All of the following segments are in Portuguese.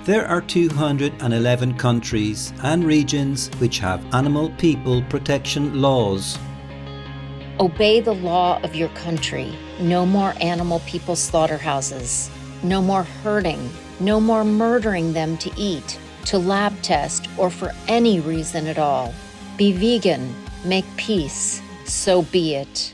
There are 211 countries and regions which have animal people protection laws. Obey the law of your country. No more animal people slaughterhouses. No more hurting. No more murdering them to eat, to lab test, or for any reason at all. Be vegan. Make peace. So be it.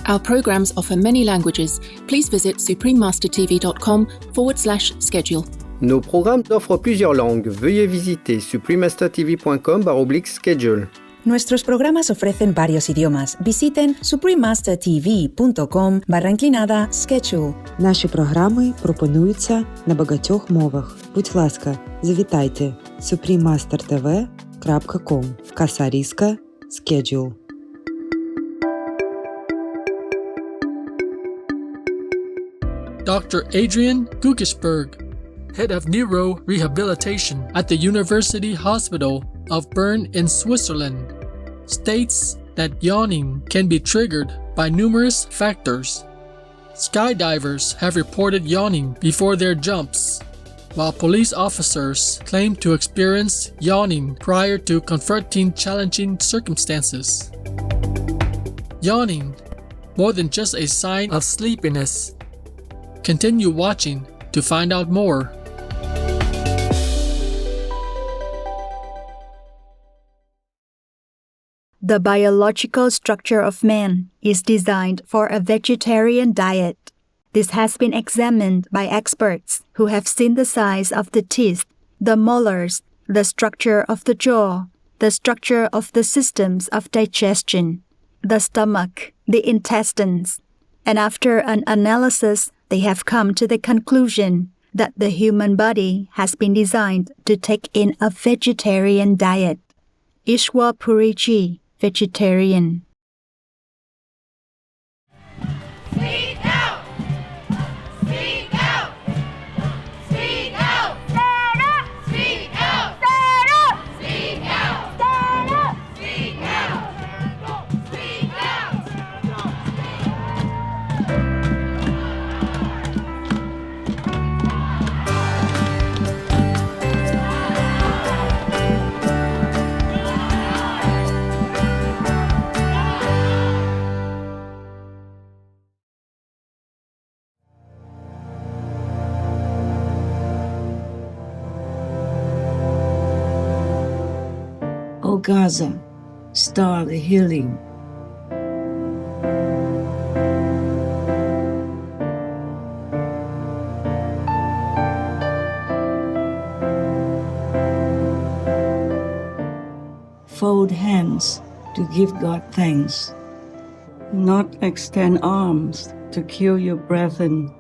Our programs offer many languages. Please visit suprememastertv.com/schedule. Nos programmes offrent plusieurs langues. Veuillez visiter suprememastertv.com/schedule. Nuestros programas ofrecen varios idiomas. Visiten suprememastertv.com/schedule. Наші програми пропонуються на багатьох мовах. Будь ласка, завітайте suprememastertv.com/schedule. Dr. Adrian Guggisberg, Head of Neuro Rehabilitation at the University Hospital of Bern in Switzerland, states that yawning can be triggered by numerous factors. Skydivers have reported yawning before their jumps, while police officers claim to experience yawning prior to confronting challenging circumstances. Yawning, more than just a sign of sleepiness. Continue watching to find out more. The biological structure of man is designed for a vegetarian diet. This has been examined by experts who have seen the size of the teeth, the molars, the structure of the jaw, the structure of the systems of digestion, the stomach, the intestines, and after an analysis, they have come to the conclusion that the human body has been designed to take in a vegetarian diet. Ishwar Puriji, vegetarian. Speak out! Speak out! Speak out! Stand up! Speak out! Stand up! Speak out! Stand up! Speak out! Speak out! O Gaza, star the healing. Fold hands to give God thanks. Not extend arms to kill your brethren.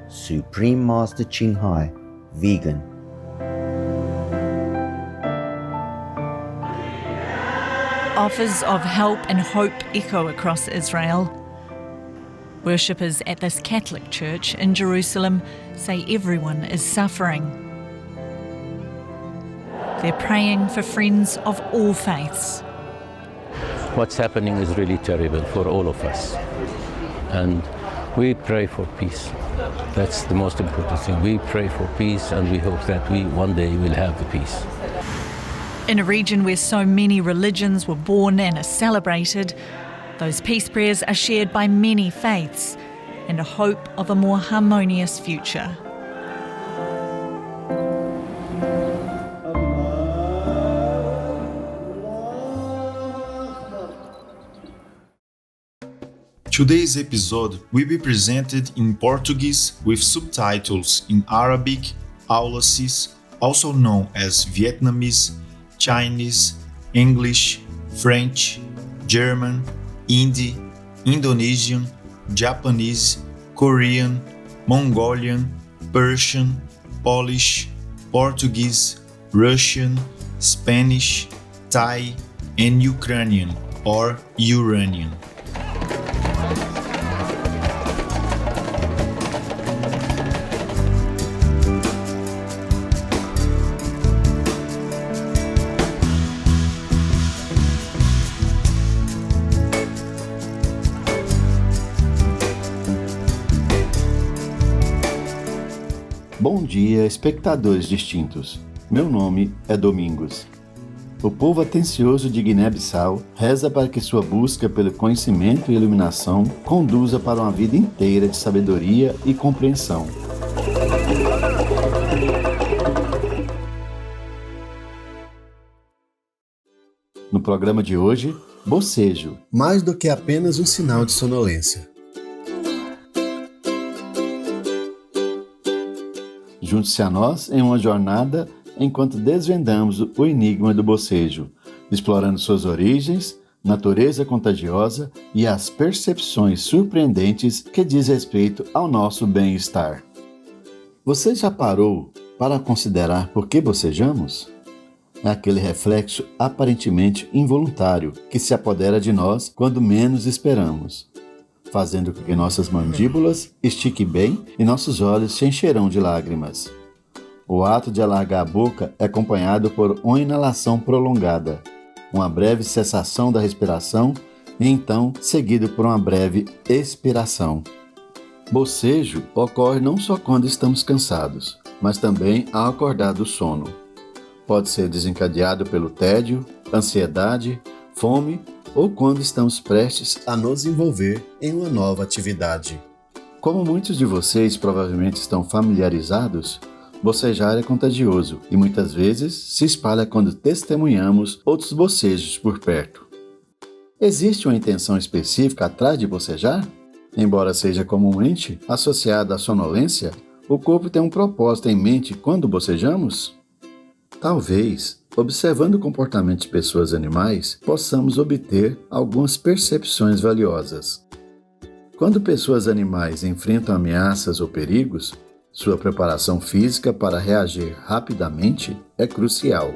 Supreme Master Ching Hai, vegan. Offers of help and hope echo across Israel. Worshippers at this Catholic church in Jerusalem say everyone is suffering. They're praying for friends of all faiths. What's happening is really terrible for all of us. And we pray for peace. That's the most important thing. We pray for peace and we hope that we one day will have the peace. In a region where so many religions were born and are celebrated, those peace prayers are shared by many faiths and a hope of a more harmonious future. Today's episode will be presented in Portuguese with subtitles in Arabic, Aulacis, also known as Vietnamese, Chinese, English, French, German, Hindi, Indonesian, Japanese, Korean, Mongolian, Persian, Polish, Portuguese, Russian, Spanish, Thai, and Ukrainian or Uranian. Bom dia, espectadores distintos. Meu nome é Domingos. O povo atencioso de Guiné-Bissau reza para que sua busca pelo conhecimento e iluminação conduza para uma vida inteira de sabedoria e compreensão. No programa de hoje, bocejo, mais do que apenas um sinal de sonolência. Junte-se a nós em uma jornada enquanto desvendamos o enigma do bocejo, explorando suas origens, natureza contagiosa e as percepções surpreendentes que diz respeito ao nosso bem-estar. Você já parou para considerar por que bocejamos? É aquele reflexo aparentemente involuntário que se apodera de nós quando menos esperamos, fazendo com que nossas mandíbulas estiquem bem e nossos olhos se encherão de lágrimas. O ato de alargar a boca é acompanhado por uma inalação prolongada, uma breve cessação da respiração e então seguido por uma breve expiração. Bocejo ocorre não só quando estamos cansados, mas também ao acordar do sono. Pode ser desencadeado pelo tédio, ansiedade, fome ou quando estamos prestes a nos envolver em uma nova atividade. Como muitos de vocês provavelmente estão familiarizados, bocejar é contagioso e muitas vezes se espalha quando testemunhamos outros bocejos por perto. Existe uma intenção específica atrás de bocejar? Embora seja comumente associada à sonolência, o corpo tem um propósito em mente quando bocejamos? Talvez, observando o comportamento de pessoas e animais, possamos obter algumas percepções valiosas. Quando pessoas e animais enfrentam ameaças ou perigos, sua preparação física para reagir rapidamente é crucial.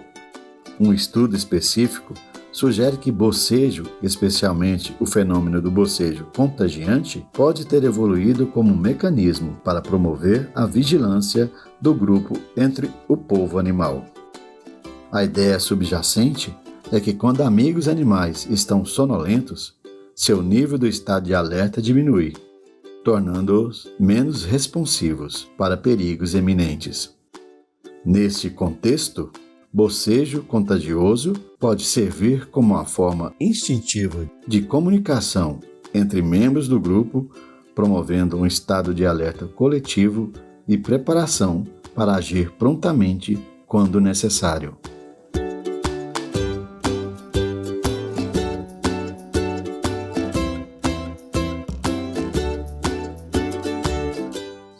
Um estudo específico sugere que bocejo, especialmente o fenômeno do bocejo contagiante, pode ter evoluído como um mecanismo para promover a vigilância do grupo entre o povo animal. A ideia subjacente é que quando amigos animais estão sonolentos, seu nível do estado de alerta diminui, tornando-os menos responsivos para perigos iminentes. Neste contexto, bocejo contagioso pode servir como uma forma instintiva de comunicação entre membros do grupo, promovendo um estado de alerta coletivo e preparação para agir prontamente quando necessário.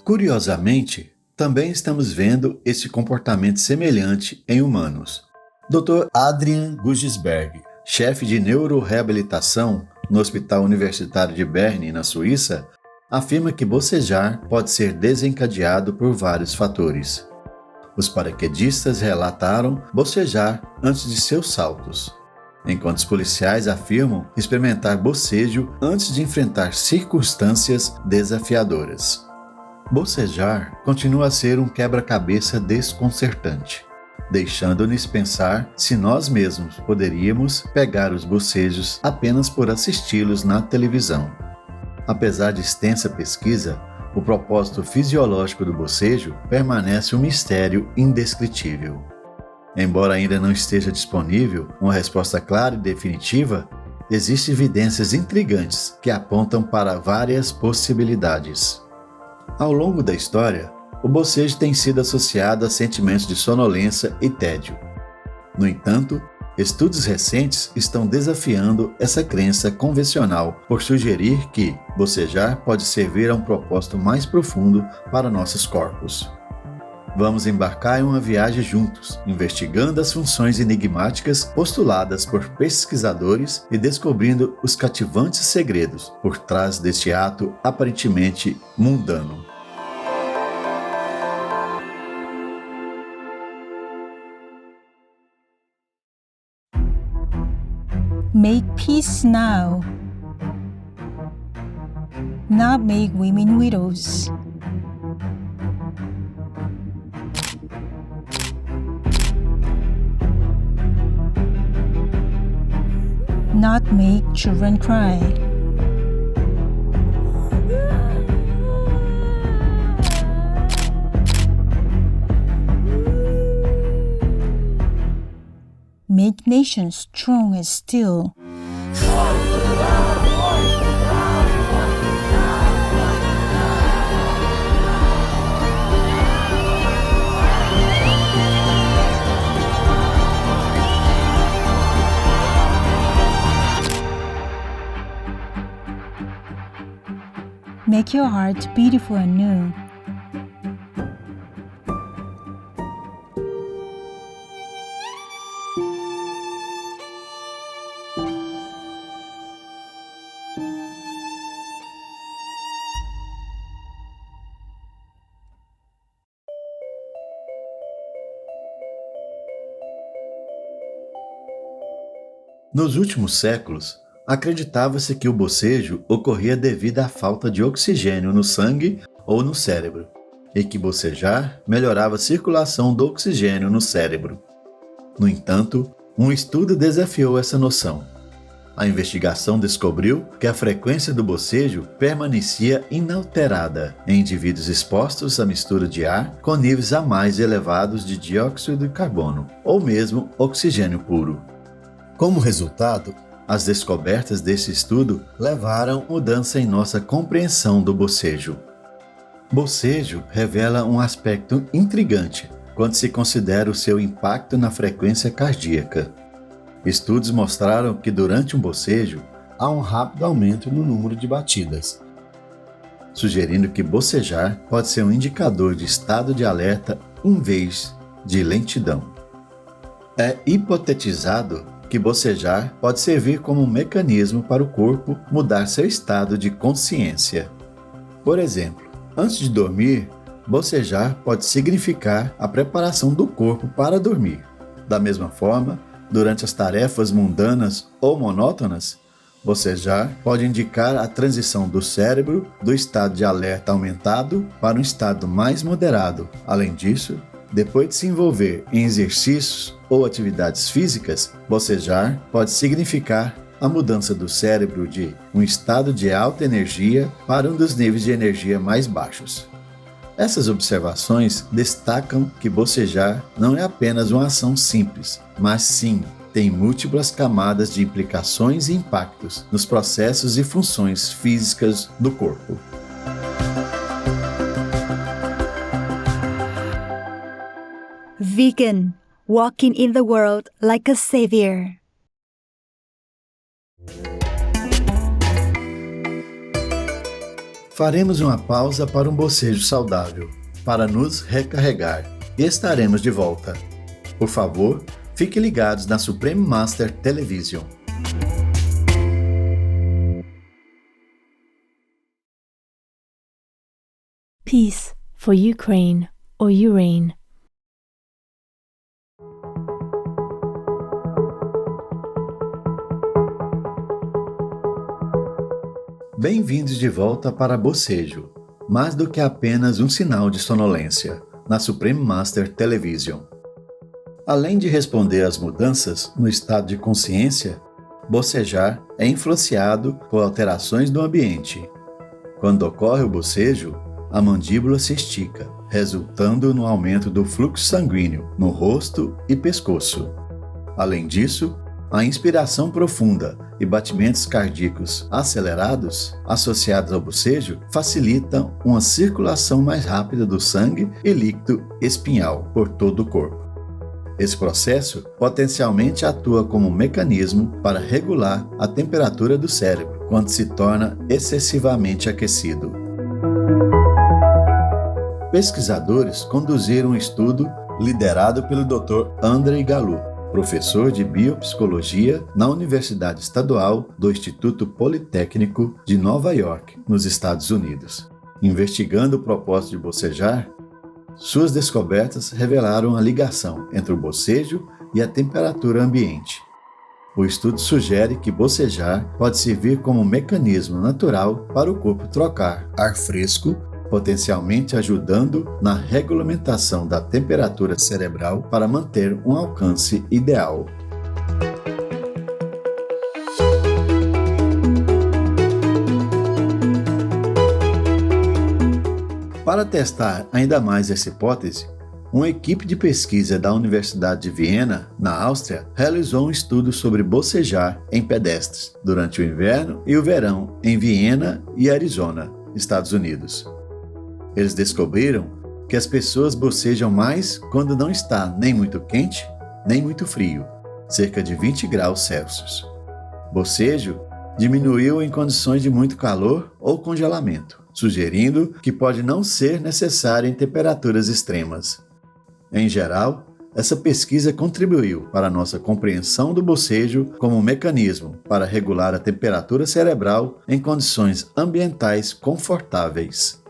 Curiosamente, também estamos vendo esse comportamento semelhante em humanos. Dr. Adrian Guggisberg, chefe de neuroreabilitação no Hospital Universitário de Bern, na Suíça, afirma que bocejar pode ser desencadeado por vários fatores. Os paraquedistas relataram bocejar antes de seus saltos, enquanto os policiais afirmam experimentar bocejo antes de enfrentar circunstâncias desafiadoras. Bocejar continua a ser um quebra-cabeça desconcertante, deixando-nos pensar se nós mesmos poderíamos pegar os bocejos apenas por assisti-los na televisão. Apesar de extensa pesquisa, o propósito fisiológico do bocejo permanece um mistério indescritível. Embora ainda não esteja disponível uma resposta clara e definitiva, existem evidências intrigantes que apontam para várias possibilidades. Ao longo da história, o bocejo tem sido associado a sentimentos de sonolência e tédio. No entanto, estudos recentes estão desafiando essa crença convencional por sugerir que bocejar pode servir a um propósito mais profundo para nossos corpos. Vamos embarcar em uma viagem juntos, investigando as funções enigmáticas postuladas por pesquisadores e descobrindo os cativantes segredos por trás deste ato aparentemente mundano. Make peace now, not make women widows. Not make children cry. nation strong and still. Make your heart beautiful and new. Nos últimos séculos, acreditava-se que o bocejo ocorria devido à falta de oxigênio no sangue ou no cérebro, e que bocejar melhorava a circulação do oxigênio no cérebro. No entanto, um estudo desafiou essa noção. A investigação descobriu que a frequência do bocejo permanecia inalterada em indivíduos expostos à mistura de ar com níveis a mais elevados de dióxido de carbono, ou mesmo oxigênio puro. Como resultado, as descobertas desse estudo levaram mudança em nossa compreensão do bocejo. Bocejo revela um aspecto intrigante quando se considera o seu impacto na frequência cardíaca. Estudos mostraram que durante um bocejo há um rápido aumento no número de batidas, sugerindo que bocejar pode ser um indicador de estado de alerta em vez de lentidão. É hipotetizado que bocejar pode servir como um mecanismo para o corpo mudar seu estado de consciência. Por exemplo, antes de dormir, bocejar pode significar a preparação do corpo para dormir. Da mesma forma, durante as tarefas mundanas ou monótonas, bocejar pode indicar a transição do cérebro do estado de alerta aumentado para um estado mais moderado. Além disso, depois de se envolver em exercícios ou atividades físicas, bocejar pode significar a mudança do cérebro de um estado de alta energia para um dos níveis de energia mais baixos. Essas observações destacam que bocejar não é apenas uma ação simples, mas sim tem múltiplas camadas de implicações e impactos nos processos e funções físicas do corpo. Vegan, walking in the world like a savior. Faremos uma pausa para um bocejo saudável, para nos recarregar, e estaremos de volta. Por favor, fiquem ligados na Supreme Master Television. Peace for Ukraine or urine. Bem-vindos de volta para bocejo, mais do que apenas um sinal de sonolência, na Supreme Master Television. Além de responder às mudanças no estado de consciência, bocejar é influenciado por alterações do ambiente. Quando ocorre o bocejo, a mandíbula se estica, resultando no aumento do fluxo sanguíneo no rosto e pescoço. Além disso, a inspiração profunda e batimentos cardíacos acelerados, associados ao bocejo, facilitam uma circulação mais rápida do sangue e líquido espinhal por todo o corpo. Esse processo potencialmente atua como um mecanismo para regular a temperatura do cérebro quando se torna excessivamente aquecido. Pesquisadores conduziram um estudo liderado pelo Dr. Andrei Galu, professor de biopsicologia na Universidade Estadual do Instituto Politécnico de Nova York, nos Estados Unidos. Investigando o propósito de bocejar, suas descobertas revelaram a ligação entre o bocejo e a temperatura ambiente. O estudo sugere que bocejar pode servir como um mecanismo natural para o corpo trocar ar fresco, potencialmente ajudando na regulamentação da temperatura cerebral para manter um alcance ideal. Para testar ainda mais essa hipótese, uma equipe de pesquisa da Universidade de Viena, na Áustria, realizou um estudo sobre bocejar em pedestres durante o inverno e o verão em Viena e Arizona, Estados Unidos. Eles descobriram que as pessoas bocejam mais quando não está nem muito quente, nem muito frio, cerca de 20 graus Celsius. Bocejo diminuiu em condições de muito calor ou congelamento, sugerindo que pode não ser necessário em temperaturas extremas. Em geral, essa pesquisa contribuiu para a nossa compreensão do bocejo como um mecanismo para regular a temperatura cerebral em condições ambientais confortáveis.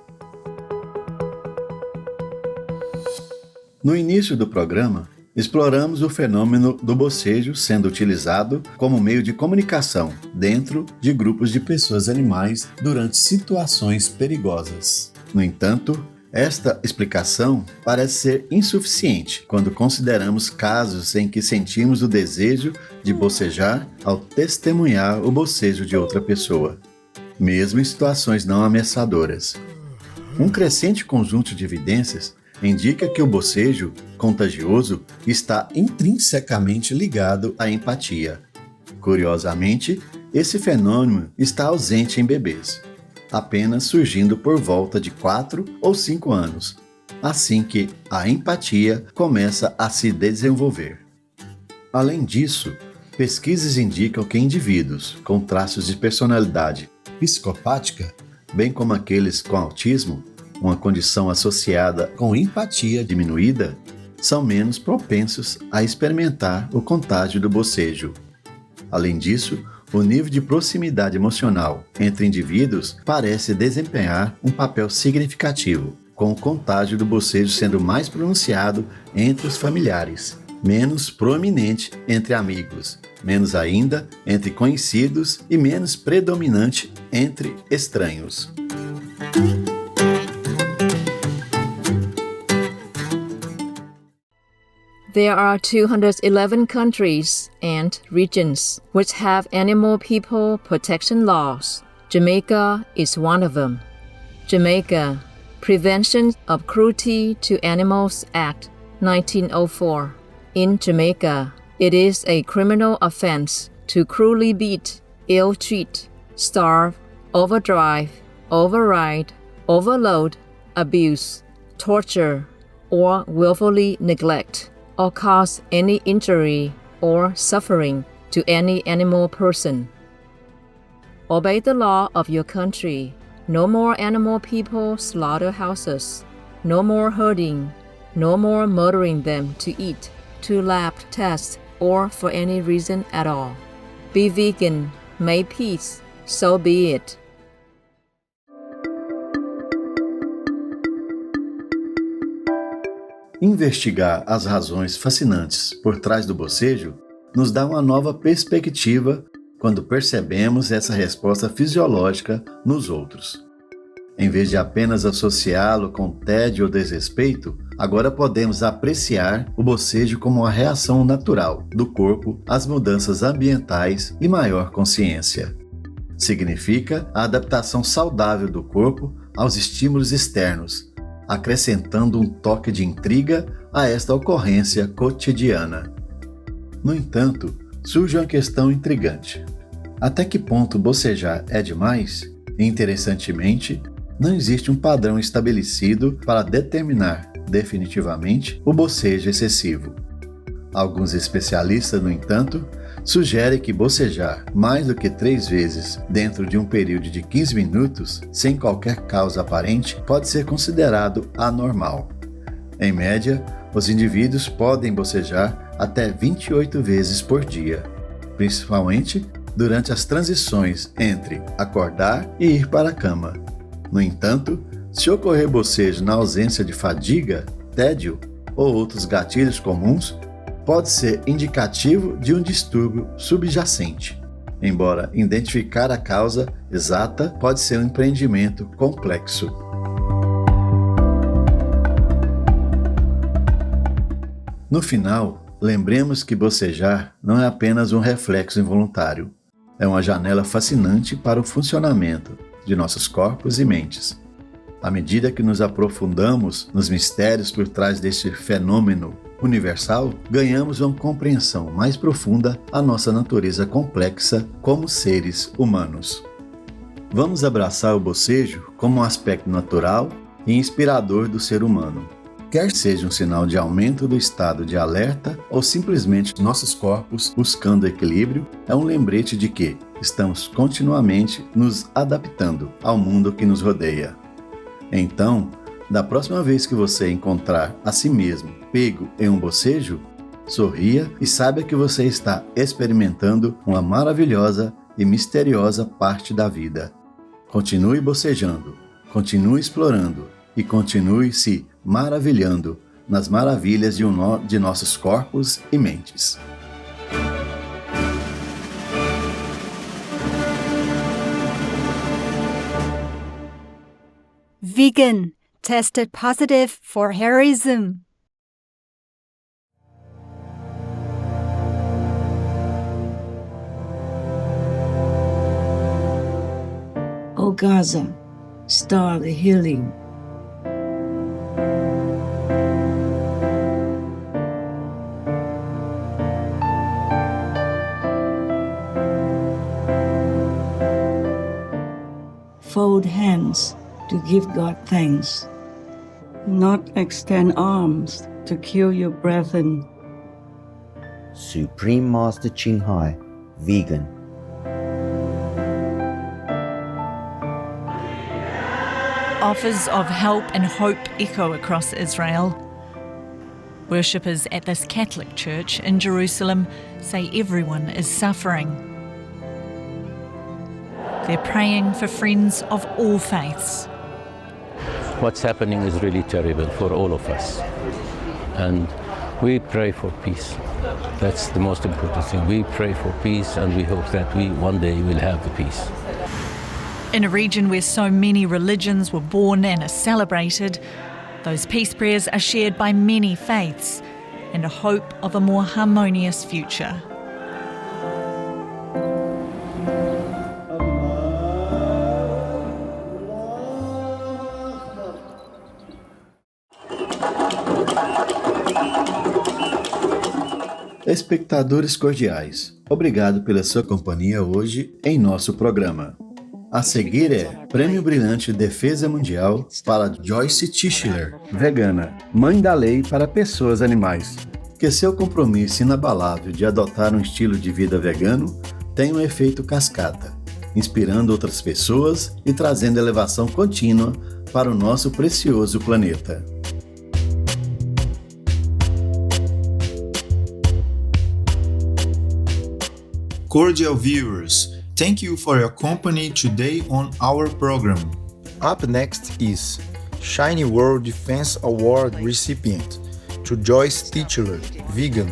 No início do programa, exploramos o fenômeno do bocejo sendo utilizado como meio de comunicação dentro de grupos de pessoas e animais durante situações perigosas. No entanto, esta explicação parece ser insuficiente quando consideramos casos em que sentimos o desejo de bocejar ao testemunhar o bocejo de outra pessoa, mesmo em situações não ameaçadoras. Um crescente conjunto de evidências indica que o bocejo contagioso está intrinsecamente ligado à empatia. Curiosamente, esse fenômeno está ausente em bebês, apenas surgindo por volta de 4 ou 5 anos, assim que a empatia começa a se desenvolver. Além disso, pesquisas indicam que indivíduos com traços de personalidade psicopática, bem como aqueles com autismo, uma condição associada com empatia diminuída, são menos propensos a experimentar o contágio do bocejo. Além disso, o nível de proximidade emocional entre indivíduos parece desempenhar um papel significativo, com o contágio do bocejo sendo mais pronunciado entre os familiares, menos proeminente entre amigos, menos ainda entre conhecidos e menos predominante entre estranhos. There are 211 countries and regions which have animal people protection laws. Jamaica is one of them. Jamaica Prevention of Cruelty to Animals Act 1904. In Jamaica, it is a criminal offense to cruelly beat, ill-treat, starve, overdrive, override, overload, abuse, torture, or willfully neglect, or cause any injury or suffering to any animal person. Obey the law of your country. No more animal people slaughterhouses. No more herding. No more murdering them to eat, to lab test, or for any reason at all. Be vegan. May peace. So be it. Investigar as razões fascinantes por trás do bocejo nos dá uma nova perspectiva quando percebemos essa resposta fisiológica nos outros. Em vez de apenas associá-lo com tédio ou desrespeito, agora podemos apreciar o bocejo como uma reação natural do corpo às mudanças ambientais e maior consciência. Significa a adaptação saudável do corpo aos estímulos externos, acrescentando um toque de intriga a esta ocorrência cotidiana. No entanto, surge uma questão intrigante. Até que ponto bocejar é demais? Interessantemente, não existe um padrão estabelecido para determinar definitivamente o bocejo excessivo. Alguns especialistas, no entanto, sugerem que bocejar mais do que 3 vezes dentro de um período de 15 minutos, sem qualquer causa aparente, pode ser considerado anormal. Em média, os indivíduos podem bocejar até 28 vezes por dia, principalmente durante as transições entre acordar e ir para a cama. No entanto, se ocorrer bocejo na ausência de fadiga, tédio ou outros gatilhos comuns, pode ser indicativo de um distúrbio subjacente. Embora identificar a causa exata pode ser um empreendimento complexo. No final, lembremos que bocejar não é apenas um reflexo involuntário. É uma janela fascinante para o funcionamento de nossos corpos e mentes. À medida que nos aprofundamos nos mistérios por trás deste fenômeno universal, ganhamos uma compreensão mais profunda da nossa natureza complexa como seres humanos. Vamos abraçar o bocejo como um aspecto natural e inspirador do ser humano. Quer seja um sinal de aumento do estado de alerta ou simplesmente nossos corpos buscando equilíbrio, é um lembrete de que estamos continuamente nos adaptando ao mundo que nos rodeia. Então, da próxima vez que você encontrar a si mesmo pego em um bocejo, sorria e saiba que você está experimentando uma maravilhosa e misteriosa parte da vida. Continue bocejando, continue explorando e continue se maravilhando nas maravilhas de nossos corpos e mentes. Vegan tested positive for heroism. O Gaza, star the healing. Fold hands to give God thanks. Not extend arms to kill your brethren. Supreme Master Ching Hai, vegan. Offers of help and hope echo across Israel. Worshippers at this Catholic church in Jerusalem say everyone is suffering. They're praying for friends of all faiths. What's happening is really terrible for all of us. And we pray for peace. That's the most important thing. We pray for peace and we hope that we one day will have the peace. In a region where so many religions were born and are celebrated, those peace prayers are shared by many faiths and a hope of a more harmonious future. Espectadores cordiais, obrigado pela sua companhia hoje em nosso programa. A seguir é Prêmio Brilhante Defesa Mundial para Joyce Tischler, vegana, mãe da lei para pessoas animais. Que seu compromisso inabalável de adotar um estilo de vida vegano tem um efeito cascata, inspirando outras pessoas e trazendo elevação contínua para o nosso precioso planeta. Cordial viewers, thank you for your company today on our program. Up next is Shiny World Defense Award recipient to Joyce Tischler, vegan,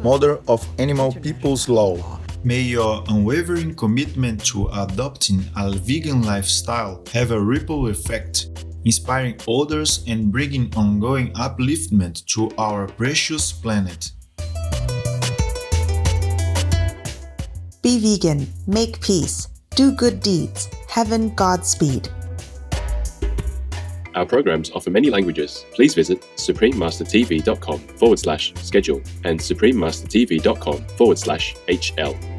mother of Animal People's Law. May your unwavering commitment to adopting a vegan lifestyle have a ripple effect, inspiring others and bringing ongoing upliftment to our precious planet. Be vegan, make peace, do good deeds, heaven Godspeed. Our programs offer many languages. Please visit suprememastertv.com/schedule and suprememastertv.com/HL.